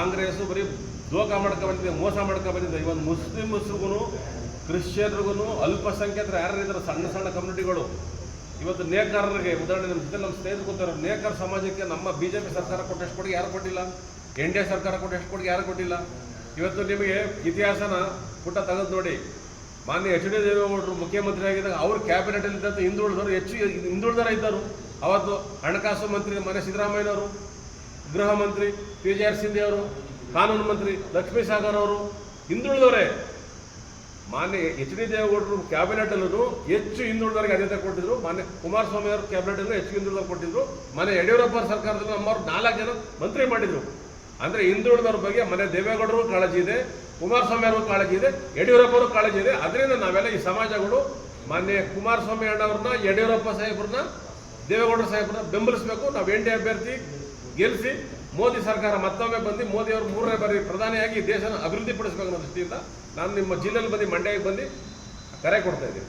ಕಾಂಗ್ರೆಸ್ಸು ಬರೀ ದೋಖ ಮಾಡ್ಕೊ ಬಂದಿದೆ, ಮೋಸ ಮಾಡ್ಕೊ ಬಂದಿದೆ. ಇವತ್ತು ಮುಸ್ಲಿಮ್ಸ್ರಿಗೂ ಕ್ರಿಶ್ಚಿಯನ್ರಿಗೂ ಅಲ್ಪಸಂಖ್ಯಾತರು ಯಾರಿದ್ದಾರೆ ಸಣ್ಣ ಸಣ್ಣ ಕಮ್ಯುನಿಟಿಗಳು ಇವತ್ತು ನೇಕಾರರಿಗೆ ಉದಾಹರಣೆ ನಮ್ಮ ಜೊತೆ ನಮ್ಮ ಸ್ನೇಹಿತರು ಕೂತಾರೆ. ನೇಕಾರ ಸಮಾಜಕ್ಕೆ ನಮ್ಮ BJP ಸರ್ಕಾರ ಕೊಟ್ಟಷ್ಟು ಕೊಡುಗೆ ಯಾರು ಕೊಟ್ಟಿಲ್ಲ, NDA ಸರ್ಕಾರ ಕೊಟ್ಟಷ್ಟು ಕೊಡುಗೆ ಯಾರು ಕೊಟ್ಟಿಲ್ಲ. ಇವತ್ತು ನಿಮಗೆ ಇತಿಹಾಸನ ಪುಟ್ಟ ತೆಗೆದು ನೋಡಿ. ಮಾನ್ಯ HD ದೇವೇಗೌಡರು ಮುಖ್ಯಮಂತ್ರಿ ಆಗಿದ್ದಾಗ ಅವ್ರ ಕ್ಯಾಬಿನೆಟಲ್ಲಿ ಇದ್ದಂಥ ಹಿಂದುಳಿದವರು ಹೆಚ್ಚು ಹಿಂದುಳಿದರ ಇದ್ದರು. ಅವತ್ತು ಹಣಕಾಸು ಮಂತ್ರಿ ಮಾನ್ಯ ಸಿದ್ದರಾಮಯ್ಯನವರು, ಗೃಹ ಮಂತ್ರಿ PJR ಸಿಂಧೆ ಅವರು, ಕಾನೂನು ಮಂತ್ರಿ ಲಕ್ಷ್ಮೀ ಸಾಗರ್ ಅವರು ಹಿಂದುಳಿದವರೇ. ಮಾನ್ಯ HD ದೇವೇಗೌಡರು ಕ್ಯಾಬಿನೆಟಲ್ಲೂ ಹೆಚ್ಚು ಹಿಂದುಳಿದವರಿಗೆ ಆದ್ಯತೆ ಕೊಟ್ಟಿದ್ರು. ಮಾನ್ಯ ಕುಮಾರಸ್ವಾಮಿ ಅವರು ಕ್ಯಾಬಿನೆಟಲ್ಲೂ ಹೆಚ್ಚು ಹಿಂದುಳಿದವರು ಕೊಟ್ಟಿದ್ರು. ಮಾನ್ಯ ಯಡಿಯೂರಪ್ಪ ಸರ್ಕಾರದಲ್ಲಿ ನಮ್ಮವ್ರು 4 ಜನ ಮಂತ್ರಿ ಮಾಡಿದರು. ಅಂದರೆ ಹಿಂದುಳಿದವ್ರ ಬಗ್ಗೆ ಮನೆ ದೇವೇಗೌಡರು ಕಾಳಜಿ ಇದೆ, ಕುಮಾರಸ್ವಾಮಿ ಅವ್ರಿಗೂ ಕಾಳಜಿ ಇದೆ, ಯಡಿಯೂರಪ್ಪರು ಕಾಳಜಿ ಇದೆ. ಅದರಿಂದ ನಾವೆಲ್ಲ ಈ ಸಮಾಜಗಳು ಮಾನ್ಯ ಕುಮಾರಸ್ವಾಮಿ ಅಣ್ಣವ್ರನ್ನ, ಯಡಿಯೂರಪ್ಪ ಸಾಹೇಬ್ರನ್ನ, ದೇವೇಗೌಡರ ಸಾಹೇಬ್ರನ್ನ ಬೆಂಬಲಿಸಬೇಕು. ನಾವು NDA ಅಭ್ಯರ್ಥಿ ಗೆಲ್ಲಿಸಿ ಮೋದಿ ಸರ್ಕಾರ ಮತ್ತೊಮ್ಮೆ ಬಂದು ಮೋದಿಯವರು 3ನೇ ಬಾರಿ ಪ್ರಧಾನಿಯಾಗಿ ದೇಶನ ಅಭಿವೃದ್ಧಿ ಪಡಿಸಬೇಕು ಅನ್ನೋ ದೃಷ್ಟಿಯಿಂದ ನಾನು ನಿಮ್ಮ ಜಿಲ್ಲೆಯಲ್ಲಿ ಬಂದು ಮಂಡ್ಯಕ್ಕೆ ಬಂದು ಕರೆ ಕೊಡ್ತಾ ಇದ್ದೀನಿ.